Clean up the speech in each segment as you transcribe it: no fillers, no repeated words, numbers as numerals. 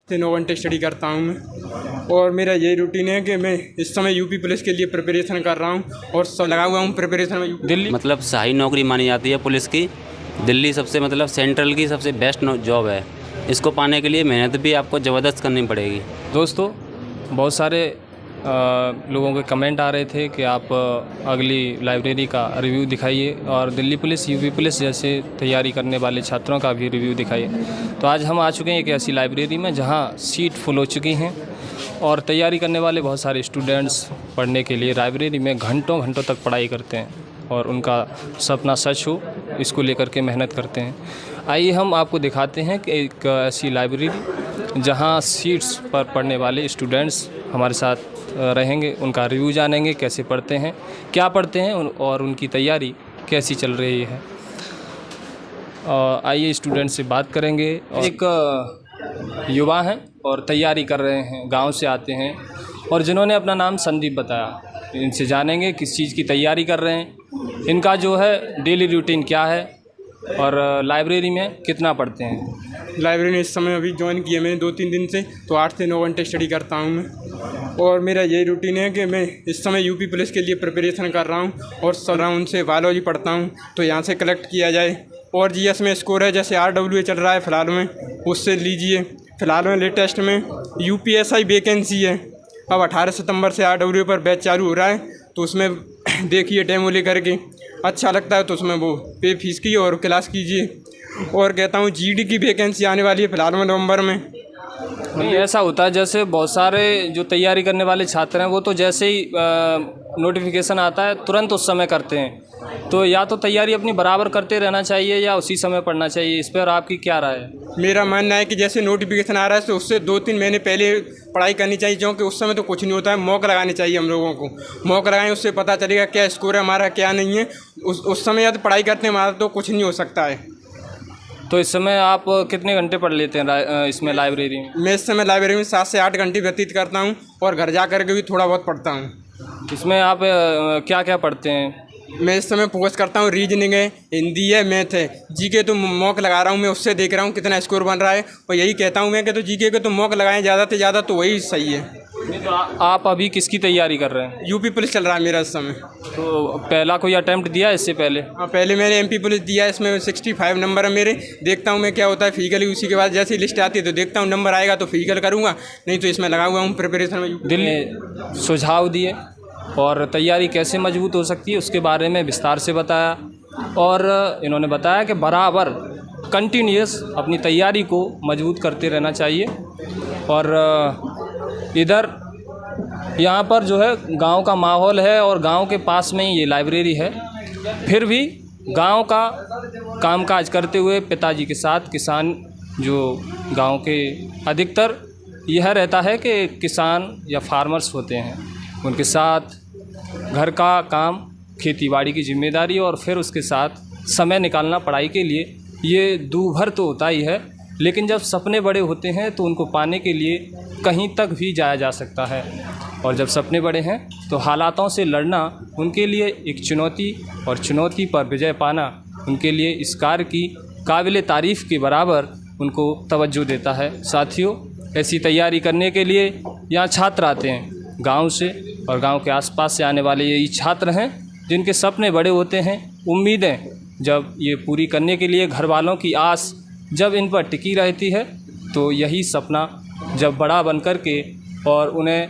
से 9 घंटे स्टडी करता हूँ मैं, और मेरा यही रूटीन है कि मैं इस समय यूपी पुलिस के लिए प्रिपरेशन कर रहा हूँ और सब लगा हुआ हूँ प्रिपरेशन में। दिल्ली मतलब सही नौकरी मानी जाती है पुलिस की। दिल्ली सबसे मतलब सेंट्रल की सबसे बेस्ट जॉब है। इसको पाने के लिए मेहनत भी आपको ज़बरदस्त करनी पड़ेगी। दोस्तों, बहुत सारे लोगों के कमेंट आ रहे थे कि आप अगली लाइब्रेरी का रिव्यू दिखाइए और दिल्ली पुलिस, यूपी पुलिस जैसे तैयारी करने वाले छात्रों का भी रिव्यू दिखाइए। तो आज हम आ चुके हैं एक ऐसी लाइब्रेरी में जहां सीट फुल हो चुकी हैं और तैयारी करने वाले बहुत सारे स्टूडेंट्स पढ़ने के लिए लाइब्रेरी में घंटों घंटों तक पढ़ाई करते हैं और उनका सपना सच हो इसको लेकर के मेहनत करते हैं। आइए हम आपको दिखाते हैं कि एक ऐसी लाइब्रेरी जहां सीट्स पर पढ़ने वाले स्टूडेंट्स हमारे साथ रहेंगे, उनका रिव्यू जानेंगे, कैसे पढ़ते हैं, क्या पढ़ते हैं और उनकी तैयारी कैसी चल रही है। आइए स्टूडेंट से बात करेंगे। एक युवा हैं और तैयारी कर रहे हैं, गांव से आते हैं और जिन्होंने अपना नाम संदीप बताया। इनसे जानेंगे किस चीज़ की तैयारी कर रहे हैं, इनका जो है डेली रूटीन क्या है और लाइब्रेरी में कितना पढ़ते हैं। लाइब्रेरी में इस समय अभी ज्वाइन किया मैंने 2-3 दिन से, तो 8 से 9 घंटे स्टडी करता हूँ मैं, और मेरा यही रूटीन है कि मैं इस समय यूपी पुलिस के लिए प्रिपरेशन कर रहा हूँ और सराउंड से बायोलॉजी पढ़ता हूँ तो यहाँ से कलेक्ट किया जाए। और जीएस में स्कोर है जैसे RWA चल रहा है फ़िलहाल में, उससे लीजिए। फ़िलहाल में लेटेस्ट में UPSI वैकेंसी है, अब 18 सितंबर से RWA पर बैच चालू हो रहा है, तो उसमें देखिए डेमो ले करके अच्छा लगता है तो उसमें वो पे फीस की और क्लास कीजिए। और कहता हूँ GD की वैकेंसी आने वाली है फ़िलहाल में नवंबर में। नहीं, ऐसा होता है जैसे बहुत सारे जो तैयारी करने वाले छात्र हैं वो तो जैसे ही नोटिफिकेशन आता है तुरंत उस समय करते हैं, तो या तो तैयारी अपनी बराबर करते रहना चाहिए या उसी समय पढ़ना चाहिए। इस पर आपकी क्या राय है? मेरा मानना है कि जैसे नोटिफिकेशन आ रहा है तो उससे 2-3 महीने पहले पढ़ाई करनी चाहिए, क्योंकि उस समय तो कुछ नहीं होता है। मॉक लगाने चाहिए हम लोगों को, मॉक लगाएं, उससे पता चलेगा क्या स्कोर है हमारा क्या नहीं है। उस समय यदि पढ़ाई करते हैं हमारा तो कुछ नहीं हो सकता है। तो इस समय आप कितने घंटे पढ़ लेते हैं इसमें लाइब्रेरी में? मैं इस समय लाइब्रेरी में 7 से 8 घंटे व्यतीत करता हूँ और घर जा कर के भी थोड़ा बहुत पढ़ता हूँ। इसमें आप क्या क्या पढ़ते हैं? मैं इस समय फोकस करता हूँ, रीजनिंग है, हिंदी है, मैथ है। जीके तो मॉक लगा रहा हूँ मैं, उससे देख रहा हूँ कितना स्कोर बन रहा है, और यही कहता हूँ मैं कि तो जीके के तो मॉक लगाएं ज़्यादा से ज़्यादा, तो वही सही है। नहीं तो आप अभी किसकी तैयारी कर रहे हैं? यूपी पुलिस चल रहा है मेरा इस समय। तो पहला कोई अटैम्प्ट दिया इससे पहले? हाँ, पहले मैंने MP पुलिस दिया, इसमें 65 नंबर है मेरे। देखता हूँ मैं क्या होता है फिजिकली, उसी के बाद जैसी लिस्ट आती है तो देखता हूँ नंबर आएगा तो फिजिकल करूँगा, नहीं तो इसमें लगा हुआ हूँ प्रिपरेशन में। दिल्ली सुझाव दिए और तैयारी कैसे मजबूत हो सकती है उसके बारे में विस्तार से बताया, और इन्होंने बताया कि बराबर कंटिन्यूस अपनी तैयारी को मजबूत करते रहना चाहिए। और इधर यहाँ पर जो है गांव का माहौल है और गांव के पास में ही ये लाइब्रेरी है, फिर भी गांव का कामकाज करते हुए पिताजी के साथ किसान, जो गांव के अधिकतर यह रहता है कि किसान या फार्मर्स होते हैं, उनके साथ घर का काम, खेतीबाड़ी की जिम्मेदारी और फिर उसके साथ समय निकालना पढ़ाई के लिए, ये दूभर तो होता ही है। लेकिन जब सपने बड़े होते हैं तो उनको पाने के लिए कहीं तक भी जाया जा सकता है, और जब सपने बड़े हैं तो हालातों से लड़ना उनके लिए एक चुनौती, और चुनौती पर विजय पाना उनके लिए इस कार्य की काबिल तारीफ़ के बराबर उनको तवज्जो देता है। साथियों, ऐसी तैयारी करने के लिए यहाँ छात्र आते हैं गांव से, और गांव के आसपास से आने वाले यही छात्र हैं जिनके सपने बड़े होते हैं। उम्मीदें जब ये पूरी करने के लिए घर वालों की आस जब इन पर टिकी रहती है, तो यही सपना जब बड़ा बन कर के और उन्हें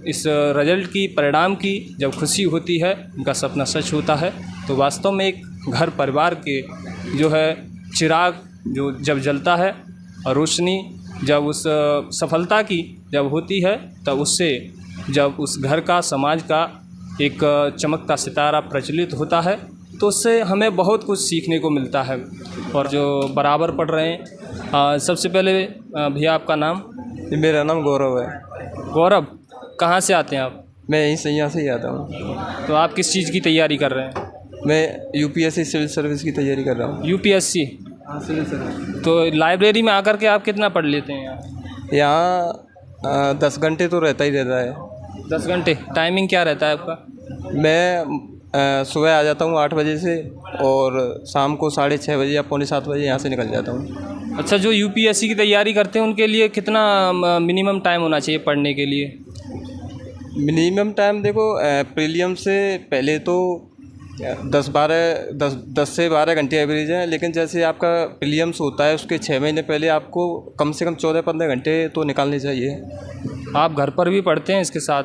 इस रिजल्ट की, परिणाम की जब खुशी होती है, उनका सपना सच होता है, तो वास्तव में एक घर परिवार के जो है चिराग जो जब जलता है और रोशनी जब उस सफलता की जब होती है, तब उससे जब उस घर का, समाज का एक चमकता सितारा प्रज्वलित होता है, तो उससे हमें बहुत कुछ सीखने को मिलता है। और जो बराबर पढ़ रहे हैं, सबसे पहले भैया आपका नाम? मेरा नाम गौरव है। गौरव, कहाँ से आते हैं आप? मैं यहीं से यहाँ से ही आता हूँ। तो आप किस चीज़ की तैयारी कर रहे हैं? मैं UPSC सिविल सर्विस की तैयारी कर रहा हूँ। UPSC? हाँ, सिविल सर्विस। तो लाइब्रेरी में आकर के आप कितना पढ़ लेते हैं यहाँ 10 घंटे तो रहता ही रहता है। 10 घंटे? टाइमिंग क्या रहता है आपका? मैं सुबह आ जाता हूँ 8 बजे से, और शाम को 6:30 बजे या 6:45 बजे यहाँ से निकल जाता हूँ। अच्छा, जो यूपीएससी की तैयारी करते हैं उनके लिए कितना मिनिमम टाइम होना चाहिए पढ़ने के लिए? मिनिमम टाइम देखो, प्रीलियम से पहले तो 10 से 12 घंटे एवरेज है, लेकिन जैसे आपका प्रीलियम्स होता है उसके 6 महीने पहले आपको कम से कम 14-15 घंटे तो निकालने चाहिए। आप घर पर भी पढ़ते हैं इसके साथ?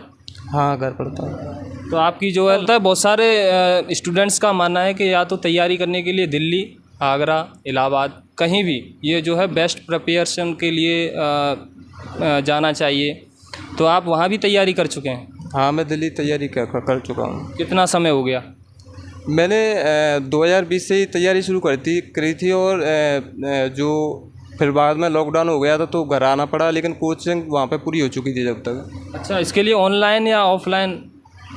हाँ, घर पढ़ता हूँ। तो आपकी जो है बहुत सारे स्टूडेंट्स का मानना है कि या तो तैयारी करने के लिए दिल्ली, आगरा, इलाहाबाद, कहीं भी ये जो है बेस्ट प्रिपरेशन के लिए जाना चाहिए। तो आप वहाँ भी तैयारी कर चुके हैं? हाँ, मैं दिल्ली तैयारी कर चुका हूँ। कितना समय हो गया? मैंने 2020 से ही तैयारी शुरू करी थी और जो फिर बाद में लॉकडाउन हो गया था तो घर आना पड़ा, लेकिन कोचिंग वहाँ पे पूरी हो चुकी थी जब तक। अच्छा, इसके लिए ऑनलाइन या ऑफलाइन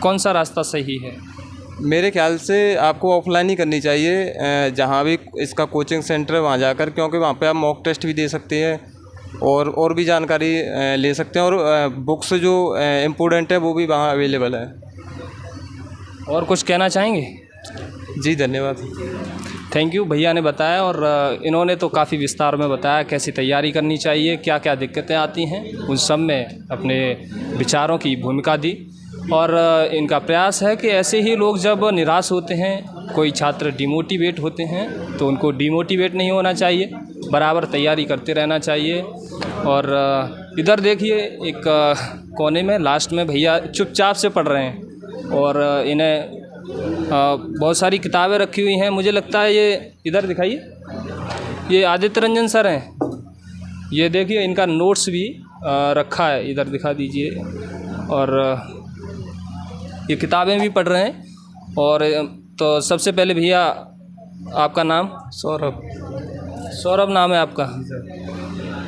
कौन सा रास्ता सही है? मेरे ख्याल से आपको ऑफलाइन ही करनी चाहिए, जहाँ भी इसका कोचिंग सेंटर है वहाँ जाकर, क्योंकि वहाँ पे आप मॉक टेस्ट भी दे सकते हैं और भी जानकारी ले सकते हैं, और बुक्स जो इम्पोर्टेंट है वो भी वहाँ अवेलेबल है। और कुछ कहना चाहेंगे? जी धन्यवाद। Thank you. भैया ने बताया और इन्होंने तो काफ़ी विस्तार में बताया कैसी तैयारी करनी चाहिए, क्या क्या दिक्कतें आती हैं, उन सब में अपने विचारों की भूमिका दी। और इनका प्रयास है कि ऐसे ही लोग जब निराश होते हैं, कोई छात्र डिमोटिवेट होते हैं, तो उनको डिमोटिवेट नहीं होना चाहिए, बराबर तैयारी करते रहना चाहिए। और इधर देखिए एक कोने में लास्ट में भैया चुपचाप से पढ़ रहे हैं और इन्हें बहुत सारी किताबें रखी हुई हैं। मुझे लगता है ये इधर दिखाइए, ये आदित्य रंजन सर हैं। ये देखिए इनका नोट्स भी रखा है, इधर दिखा दीजिए। और ये किताबें भी पढ़ रहे हैं। और तो सबसे पहले भैया आपका नाम? सौरभ। सौरभ नाम है आपका?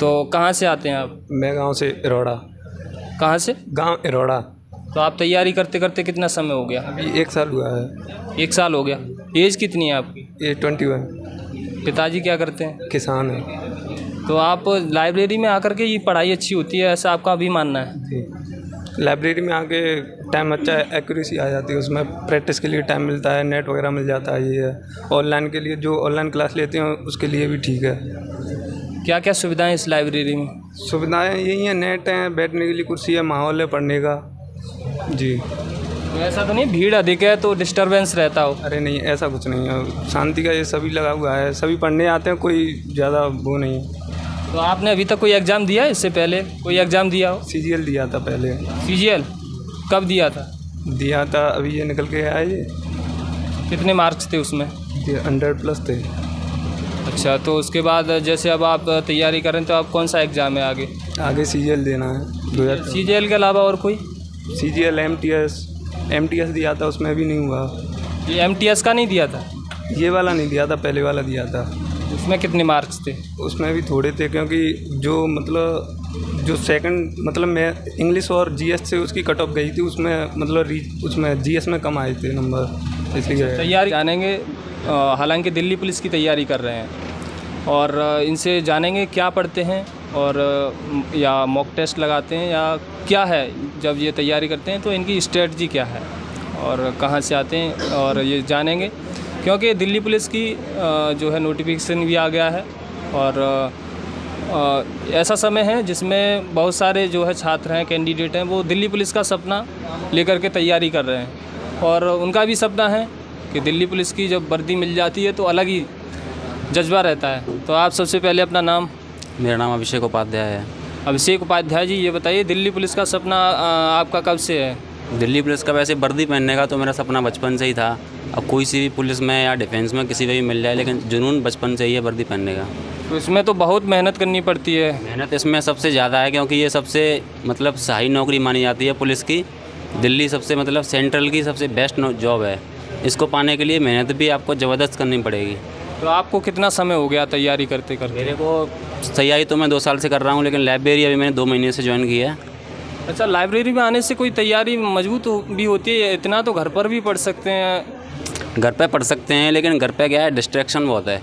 तो कहाँ से आते हैं आप? मैं गांव से इरोड़ा। कहाँ से? गांव इरोड़ा। तो आप तैयारी करते करते कितना समय हो गया? अभी 1 साल हुआ है। 1 साल हो गया। एज कितनी है आपकी? ये 21। पिताजी क्या करते हैं? किसान है। तो आप लाइब्रेरी में आकर के ये पढ़ाई अच्छी होती है, ऐसा आपका भी मानना है? जी, लाइब्रेरी में आके टाइम अच्छा एक्यूरेसी आ जाती है, उसमें प्रैक्टिस के लिए टाइम मिलता है, नेट वगैरह मिल जाता है। ये है ऑनलाइन के लिए, जो ऑनलाइन क्लास लेते हैं उसके लिए भी ठीक है। क्या क्या सुविधाएं इस लाइब्रेरी में? सुविधाएं यही हैं, नेट है, बैठने के लिए कुर्सी है, माहौल है पढ़ने का। जी। तो ऐसा तो नहीं भीड़ अधिक है तो डिस्टरबेंस रहता हो? अरे नहीं, ऐसा कुछ नहीं है, शांति का ये सभी लगा हुआ है, सभी पढ़ने आते हैं, कोई ज़्यादा वो नहीं है। तो आपने अभी तक कोई एग्ज़ाम दिया है? इससे पहले कोई एग्ज़ाम दिया हो? CGL दिया था पहले। CGL कब दिया था? दिया था अभी, ये निकल के आया ये। कितने मार्क्स थे उसमें? 100+ थे। अच्छा, तो उसके बाद जैसे अब आप तैयारी कर रहे हैं तो आप कौन सा एग्ज़ाम है आगे? आगे CGL देना है 2000। CGL के अलावा और कोई? CGL, MTS दिया था, उसमें भी नहीं हुआ। ये MTS का नहीं दिया था? ये वाला नहीं दिया था, पहले वाला दिया था। उसमें कितने मार्क्स थे? उसमें भी थोड़े थे, क्योंकि जो सेकंड मतलब मैं इंग्लिश और GS से उसकी कट ऑफ गई थी, उसमें उसमें GS में कम आए थे नंबर, इसलिए। तैयारी जानेंगे, हालांकि दिल्ली पुलिस की तैयारी कर रहे हैं और इनसे जानेंगे क्या पढ़ते हैं और या मॉक टेस्ट लगाते हैं या क्या है जब ये तैयारी करते हैं, तो इनकी स्ट्रेटजी क्या है और कहाँ से आते हैं, और ये जानेंगे। क्योंकि दिल्ली पुलिस की जो है नोटिफिकेशन भी आ गया है और ऐसा समय है जिसमें बहुत सारे जो है छात्र हैं, कैंडिडेट हैं, वो दिल्ली पुलिस का सपना लेकर के तैयारी कर रहे हैं। और उनका भी सपना है कि दिल्ली पुलिस की जब वर्दी मिल जाती है तो अलग ही जज्बा रहता है। तो आप सबसे पहले अपना नाम? मेरा नाम अभिषेक उपाध्याय है। अभिषेक उपाध्याय जी, ये बताइए दिल्ली पुलिस का सपना आपका कब से है? दिल्ली पुलिस का वैसे वर्दी पहनने का तो मेरा सपना बचपन से ही था। अब कोई सी भी पुलिस में या डिफेंस में किसी में भी मिल जाए, लेकिन जुनून बचपन से ही है वर्दी पहनने का। तो इसमें तो बहुत मेहनत करनी पड़ती है। मेहनत इसमें सबसे ज़्यादा है, क्योंकि ये सबसे मतलब सही नौकरी मानी जाती है पुलिस की। दिल्ली सबसे मतलब सेंट्रल की सबसे बेस्ट जॉब है। इसको पाने के लिए मेहनत भी आपको ज़बरदस्त करनी पड़ेगी। तो आपको कितना समय हो गया तैयारी करते करते? मेरे को तैयारी तो मैं 2 साल से कर रहा हूँ, लेकिन लाइब्रेरी अभी मैंने 2 महीने से ज्वाइन की है। अच्छा, लाइब्रेरी में आने से कोई तैयारी मजबूत भी होती है? इतना तो घर पर भी पढ़ सकते हैं। घर पे पढ़ सकते हैं, लेकिन घर पे क्या है, डिस्ट्रैक्शन बहुत है।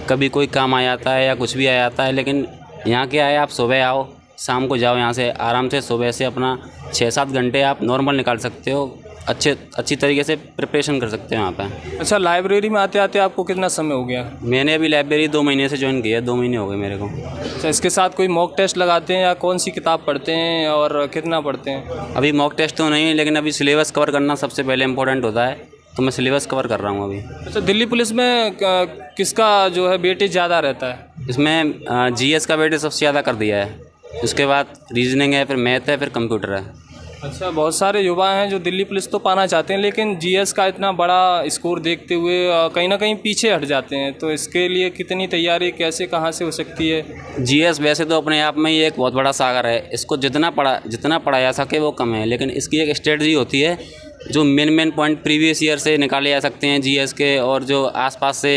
कभी कोई काम आ जाता है या कुछ भी आ जाता है। लेकिन यहाँ क्या है, आप सुबह आओ, शाम को जाओ, यहाँ से आराम से सुबह से अपना 6-7 घंटे आप नॉर्मल निकाल सकते हो अच्छी तरीके से प्रिपरेशन कर सकते हैं वहाँ पे। अच्छा, लाइब्रेरी में आते आते आपको कितना समय हो गया? मैंने अभी लाइब्रेरी 2 महीने से ज्वाइन किया है, 2 महीने हो गए मेरे को। अच्छा, इसके साथ कोई मॉक टेस्ट लगाते हैं या कौन सी किताब पढ़ते हैं और कितना पढ़ते हैं? अभी मॉक टेस्ट तो नहीं, लेकिन अभी सिलेबस कवर करना सबसे पहले इम्पोर्टेंट होता है, तो मैं सिलेबस कवर कर रहा हूँ अभी। अच्छा, दिल्ली पुलिस में किसका जो है वेटेज ज़्यादा रहता है? इसमें जीएस का वेटेज सबसे ज़्यादा कर दिया है, उसके बाद रीजनिंग है, फिर मैथ है, फिर कंप्यूटर है। अच्छा, बहुत सारे युवा हैं जो दिल्ली पुलिस तो पाना चाहते हैं, लेकिन जीएस का इतना बड़ा स्कोर देखते हुए कहीं ना कहीं पीछे हट जाते हैं, तो इसके लिए कितनी तैयारी कैसे कहाँ से हो सकती है? जीएस वैसे तो अपने आप में ही एक बहुत बड़ा सागर है, इसको जितना पढ़ा जा सके वो कम है, लेकिन इसकी एक स्ट्रेटजी होती है जो मेन पॉइंट प्रीवियस ईयर से निकाले जा सकते हैं जीएस के, और जो आसपास से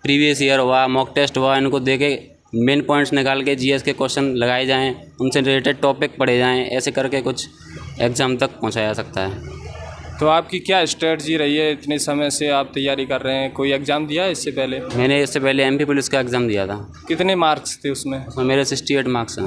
प्रीवियस ईयर हुआ, मॉक टेस्ट हुआ, इनको दे के मेन पॉइंट्स निकाल के जीएस के क्वेश्चन लगाए जाएं, उनसे रिलेटेड टॉपिक पढ़े जाएं, ऐसे करके कुछ एग्ज़ाम तक पहुंचाया जा सकता है। तो आपकी क्या स्ट्रेटजी रही है? इतने समय से आप तैयारी कर रहे हैं, कोई एग्ज़ाम दिया है इससे पहले? मैंने इससे पहले एमपी पुलिस का एग्ज़ाम दिया था। कितने मार्क्स थे उसमें? उसमें मेरे 68 मार्क्स हैं।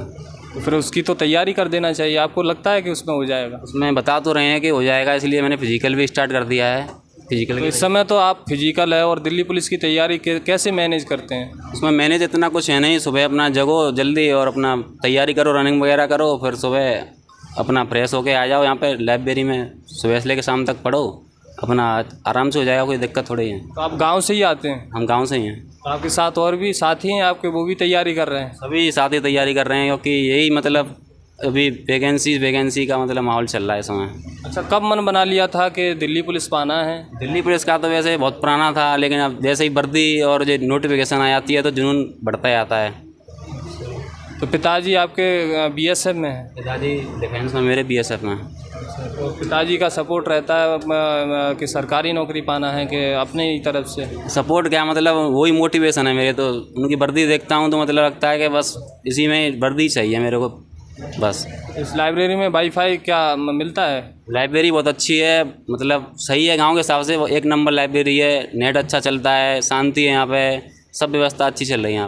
तो फिर उसकी तो तैयारी कर देना चाहिए, आपको लगता है कि उसमें हो जाएगा? उसमें बता तो रहे हैं कि हो जाएगा, इसलिए मैंने फिजिकल भी स्टार्ट कर दिया है। फिजिकल तो इस समय तो आप फिजिकल है और दिल्ली पुलिस की तैयारी कैसे मैनेज करते हैं? उसमें मैनेज इतना कुछ है नहीं, सुबह अपना जगो जल्दी और अपना तैयारी करो, रनिंग वगैरह करो, फिर सुबह अपना फ्रेश होके आ जाओ यहाँ पे लाइब्रेरी में, सुबह से लेकर शाम तक पढ़ो, अपना आराम से हो जाएगा, कोई दिक्कत थोड़ी है। तो आप गांव से ही आते हैं? हम गांव से ही हैं। तो आपके साथ और भी साथी हैं आपके, वो भी तैयारी कर रहे हैं? सभी साथ ही तैयारी कर रहे हैं, क्योंकि यही मतलब अभी वैकेंसी का मतलब माहौल चल रहा है इस समय। अच्छा, कब मन बना लिया था कि दिल्ली पुलिस पाना है? दिल्ली पुलिस का तो वैसे बहुत पुराना था, लेकिन अब जैसे ही वर्दी और जो नोटिफिकेशन आ जाती है तो जुनून बढ़ता जाता है। तो पिताजी आपके बीएसएफ में हैं? पिताजी डिफेंस में, मेरे बीएसएफ में। तो पिताजी का सपोर्ट रहता है कि सरकारी नौकरी पाना है कि अपने ही तरफ से? सपोर्ट क्या, मतलब वही मोटिवेशन है मेरे, तो उनकी वर्दी देखता हूँ तो मतलब लगता है कि बस इसी में वर्दी चाहिए मेरे को बस। इस लाइब्रेरी में वाईफाई क्या मिलता है? लाइब्रेरी बहुत अच्छी है, मतलब सही है, गांव के हिसाब से 1 नंबर लाइब्रेरी है, नेट अच्छा चलता है, शांति है यहाँ पे, सब व्यवस्था अच्छी चल रही है यहाँ पे।